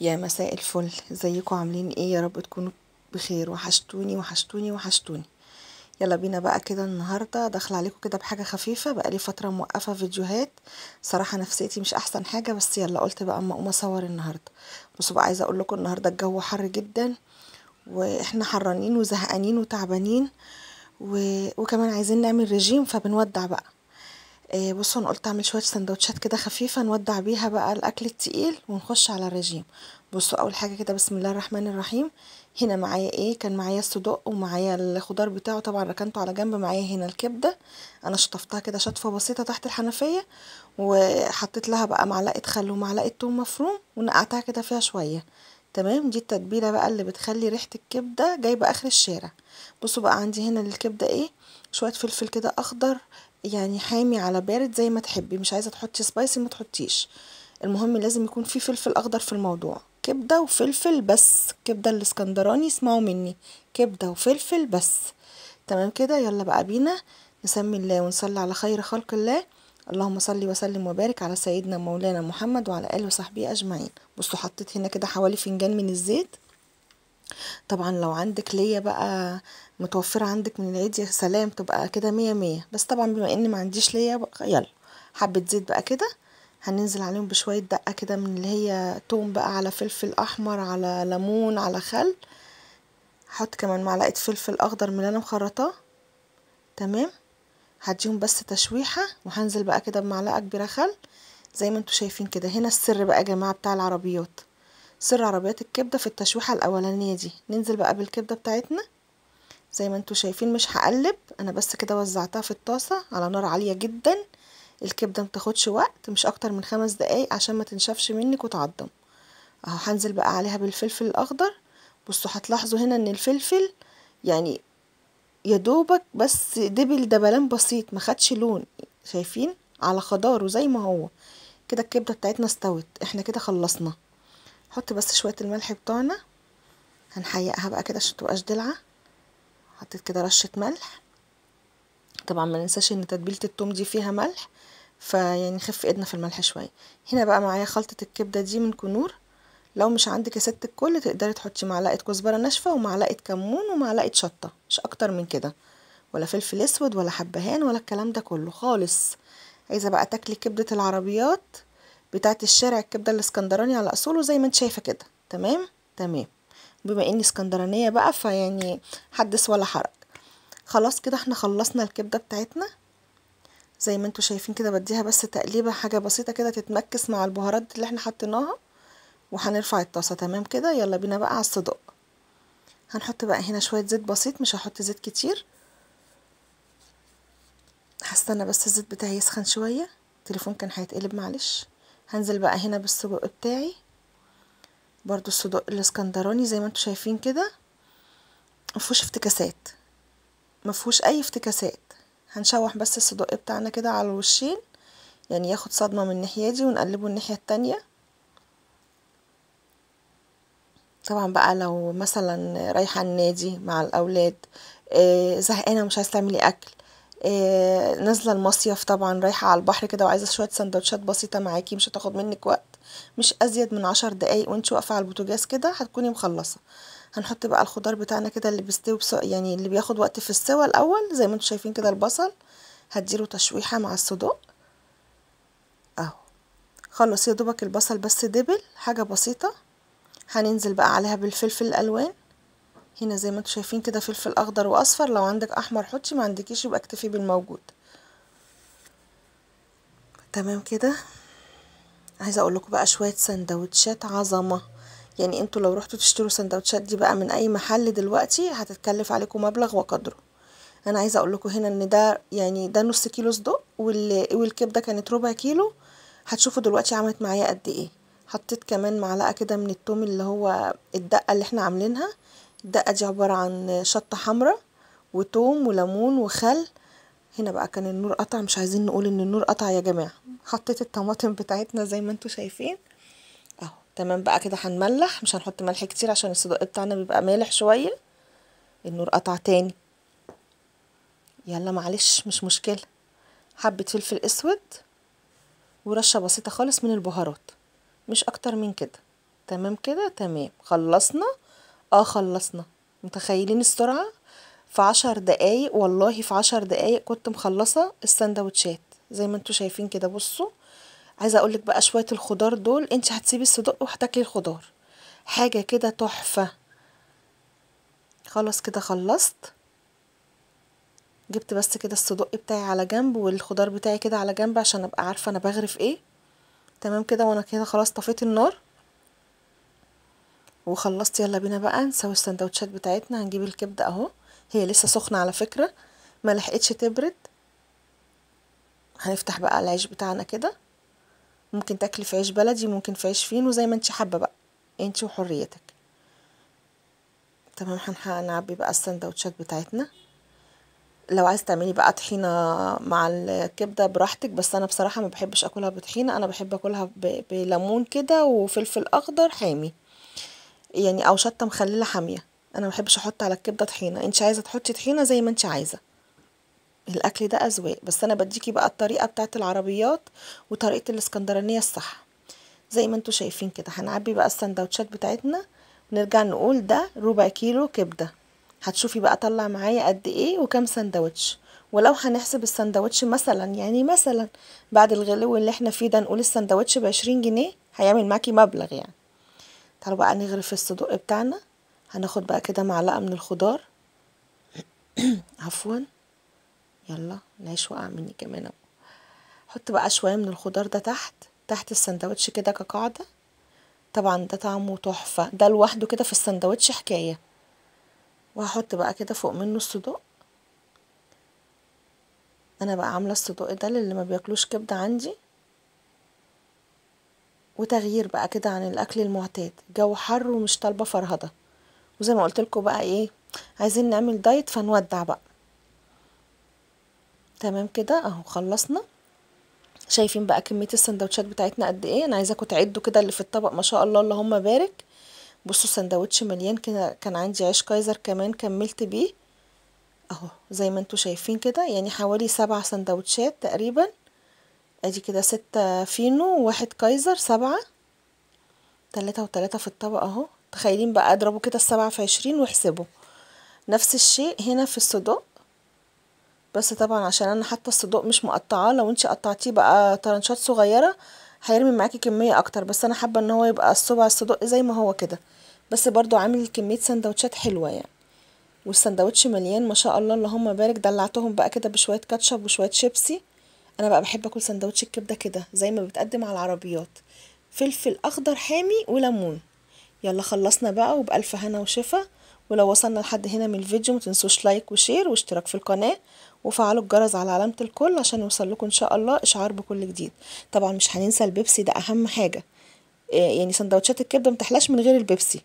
يا مساء الفل، ازيكم عاملين ايه؟ يا رب تكونوا بخير. وحشتوني وحشتوني وحشتوني. يلا بينا بقى كده. النهارده داخله عليكم كده بحاجه خفيفه، بقالي فتره موقفه فيديوهات. صراحه نفسيتي مش احسن حاجه، بس يلا قلت بقى اما اقوم اصور النهارده. بصوا بقى، عايزه اقول لكم النهارده الجو حر جدا، واحنا حرانين وزهقانين وتعبانين وكمان عايزين نعمل رجيم، فبنودع بقى. بصوا، انا قلت اعمل شويه سندوتشات كده خفيفه نودع بيها بقى الاكل التقيل ونخش على الرجيم. بصوا، اول حاجه كده بسم الله الرحمن الرحيم. هنا معايا ايه؟ كان معايا الصدوق ومعايا الخضار بتاعه، طبعا ركنته على جنب. معايا هنا الكبده، انا شطفتها كده شطفه بسيطه تحت الحنفيه، وحطيت لها بقى معلقه خل ومعلقه توم مفروم ونقعتها كده فيها شويه. تمام، دي التتبيله بقى اللي بتخلي ريحه الكبده جايبه اخر الشارع. بصوا بقى، عندي هنا للكبده ايه؟ شويه فلفل كده اخضر، يعني حامي على بارد زي ما تحبي. مش عايزه تحطي سبايسي ما تحطيش، المهم لازم يكون في فلفل اخضر في الموضوع. كبده وفلفل بس، كبده الاسكندراني اسمعوا مني، كبده وفلفل بس. تمام كده، يلا بقى بينا نسمي الله ونصلي على خير خلق الله. اللهم صل وسلم وبارك على سيدنا مولانا محمد وعلى اله وصحبه اجمعين. بصوا، حطيت هنا كده حوالي فنجان من الزيت. طبعا لو عندك ليا بقى متوفرة عندك من العيد، يا سلام، تبقى كده مية مية. بس طبعا بما ان ما عنديش ليا بقى، يلا حبة زيت بقى كده. هننزل عليهم بشوية دقة كده من اللي هي توم بقى، على فلفل احمر، على ليمون، على خل. هحط كمان معلقة فلفل اخضر من اللي انا مخرطاه. تمام، هديهم بس تشويحة، وهنزل بقى كده بمعلقة كبيرة خل زي ما انتوا شايفين كده. هنا السر بقى يا جماعة بتاع العربيات، سر عربيات الكبدة في التشويحة الاولانية دي. ننزل بقى بالكبدة بتاعتنا زي ما انتوا شايفين، مش هقلب انا، بس كده وزعتها في الطاسة على نار عالية جدا. الكبدة متاخدش وقت، مش اكتر من 5 دقايق عشان ما تنشفش منك وتعضم. اهو هنزل بقى عليها بالفلفل الاخضر. بصوا، هتلاحظوا هنا ان الفلفل يعني يا دوبك بس دبل دبلان بسيط، ما خدش لون. شايفين على خضاره زي ما هو كده. الكبدة بتاعتنا استوت، احنا كده خلصنا. حط بس شوية الملح بتوعنا، هنحيقها بقى كده عشان متبقاش دلعة. حطيت كده رشة ملح. طبعا ما ننساش ان تتبيله التوم دي فيها ملح، فيعني خف ايدنا في الملح شويه. هنا بقى معايا خلطه الكبده دي من كنور. لو مش عندك يا ست الكل، تقدري تحطي معلقه كزبره ناشفه ومعلقه كمون ومعلقه شطه، مش اكتر من كده. ولا فلفل اسود ولا حبهان ولا الكلام ده كله خالص. عايزه بقى تاكلي كبده العربيات بتاعه الشارع، الكبده الاسكندراني على اصوله زي ما انت شايفه كده. تمام تمام. بما اني اسكندرانيه بقى، فيعني حدث ولا حرج. خلاص كده احنا خلصنا الكبده بتاعتنا. زي ما انتوا شايفين كده، بديها بس تقليبه حاجه بسيطه كده تتمكس مع البهارات اللي احنا حطيناها، وهنرفع الطاسه. تمام كده، يلا بينا بقى على الصدق. هنحط بقى هنا شويه زيت بسيط، مش هحط زيت كتير. هستنى بس الزيت بتاعي يسخن شويه، التليفون كان هيتقلب معلش. هنزل بقى هنا بالصدق بتاعي، برضو الصدق الاسكندراني زي ما انتوا شايفين كده، مفهوش افتكاسات، مفهوش اي افتكاسات. هنشوح بس الصدق بتاعنا كده على الوشين، يعني ياخد صدمه من الناحيه دي ونقلبه الناحيه التانية. طبعا بقى لو مثلا رايحة النادي مع الأولاد، زهقانة مش عايزة تعملي أكل، نازلة المصيف طبعا، رايحة على البحر كده وعايزة شوية سندوتشات بسيطة معاكي، مش هتاخد منك وقت، مش أزيد من 10 دقايق، وانت واقفة على البوتاجاز كده هتكوني مخلصة. هنحط بقى الخضار بتاعنا كده اللي بيستوي يعني اللي بياخد وقت في السوا الأول، زي ما انتوا شايفين كده. البصل هديله تشويحة مع الصدوق اهو. خلص يا دوبك البصل بس دبل حاجة بسيطة. هننزل بقى عليها بالفلفل الألوان. هنا زي ما انتوا شايفين كده فلفل اخضر واصفر، لو عندك احمر حطي، ما عندكيش يبقى اكتفي بالموجود. تمام كده. عايزه اقول لكم بقى شويه سندوتشات عظمه. يعني انتوا لو رحتوا تشتروا سندوتشات دي بقى من اي محل دلوقتي هتتكلف عليكم مبلغ وقدره. انا عايزه اقول لكم هنا ان ده يعني ده نص كيلو صدق، والكبده كانت ربع كيلو. هتشوفوا دلوقتي عملت معايا قد ايه. حطيت كمان معلقه كده من التوم اللي هو الدقه اللي احنا عاملينها. الدقه دي عباره عن شطه حمراء وتوم وليمون وخل. هنا بقى كان النور قطع، مش عايزين نقول ان النور قطع يا جماعه. حطيت الطماطم بتاعتنا زي ما انتوا شايفين اهو. تمام بقى كده، هنملح، مش هنحط ملح كتير عشان الصدق بتاعنا بيبقى مالح شويه. النور قطع تاني، يلا معلش مش مشكله. حبه فلفل اسود ورشه بسيطه خالص من البهارات، مش اكتر من كده. تمام كده، تمام. خلصنا. خلصنا. متخيلين السرعة؟ في 10 دقايق، والله في 10 دقايق كنت مخلصة السندوتشات زي ما انتوا شايفين كده. بصوا، عايزة اقولك بقى شوية الخضار دول، انت هتسيبي الصدق وهتاكلي الخضار، حاجة كده تحفة. خلاص كده خلصت. جبت بس كده الصدق بتاعي على جنب والخضار بتاعي كده على جنب عشان ابقى عارفة انا بغرف ايه. تمام كده، وانا كده خلاص طفيت النار وخلصت. يلا بينا بقى نسوي السندوتشات بتاعتنا. هنجيب الكبدة اهو، هي لسه سخنة على فكرة، ما لحقتش تبرد. هنفتح بقى العيش بتاعنا كده، ممكن تاكلي في عيش بلدي، ممكن في عيش فينو، زي ما انت حابة بقى، انت وحريتك. تمام. هنعبي بقى السندوتشات بتاعتنا. لو عايز تعملي بقى طحينة مع الكبدة براحتك، بس انا بصراحة ما بحبش اكلها بطحينة، انا بحب اكلها بليمون كده وفلفل اخضر حامي يعني، او شطة مخللة حامية. انا ما بحبش احط على الكبدة طحينة، انت عايزة تحطي طحينة زي ما انت عايزة، الاكل ده اذواق. بس انا بديكي بقى الطريقة بتاعت العربيات وطريقة الاسكندرانية الصح. زي ما انتوا شايفين كده هنعبي بقى السندوتشات بتاعتنا، ونرجع نقول ده ربع كيلو كبدة. هتشوفي بقى طلع معايا قد ايه وكام سندوتش. ولو هنحسب السندوتش مثلا، يعني مثلا بعد الغلو اللي احنا فيه ده، نقول السندوتش ب20 جنيه، هيعمل معاكي مبلغ يعني. تعالوا بقى نغرف الصدوق بتاعنا. هناخد بقى كده معلقة من الخضار. عفوا، يلا العيش وقع مني كمان اهو. حط بقى شوية من الخضار ده تحت السندوتش كده كقاعدة. طبعا ده طعمه تحفة، ده لوحده كده في السندوتش حكاية. وهحط بقى كده فوق منه الصدوق. انا بقى عاملة الصدوق ده للي ما بياكلوش كبدة عندي، وتغيير بقى كده عن الاكل المعتاد. جو حر ومش طالبة فرهضة، وزي ما قلت لكم بقى ايه، عايزين نعمل دايت فنودع بقى. تمام كده اهو خلصنا. شايفين بقى كمية السندوتشات بتاعتنا قد ايه؟ انا عايزاكم تعدوا كده اللي في الطبق، ما شاء الله اللهم بارك. بصوا السندوتش مليان كده. كان عندي عيش كايزر كمان كملت بيه اهو، زي ما انتوا شايفين كده، يعني حوالي 7 سندوتشات تقريبا. ادي كده 6 فينو وواحد كايزر، 7، 3 و3 في الطبق اهو. تخيلين بقى، اضربوا كده السبعة في 20 واحسبوا. نفس الشيء هنا في الصدوق، بس طبعا عشان انا حاطه الصدوق مش مقطعاه، لو انتي قطعتيه بقى طرنشات صغيره هيرمي معاكي كميه اكتر، بس انا حابه ان هو يبقى الصبع الصدوق زي ما هو كده، بس برضو عامل كميه سندوتشات حلوه يعني. والسندوتش مليان ما شاء الله اللهم بارك. دلعتهم بقى كده بشويه كاتشب وشويه شيبسي. انا بقى بحب اكل سندوتش الكبده كده زي ما بتقدم على العربيات، فلفل اخضر حامي وليمون. يلا خلصنا بقى، وبألف هنا وشفا. ولو وصلنا لحد هنا من الفيديو متنسوش لايك وشير واشتراك في القناة، وفعلوا الجرس على علامة الكل عشان يوصلكم ان شاء الله اشعار بكل جديد. طبعا مش هننسى البيبسي، ده اهم حاجة. يعني سندوتشات الكبدة متحلاش من غير البيبسي.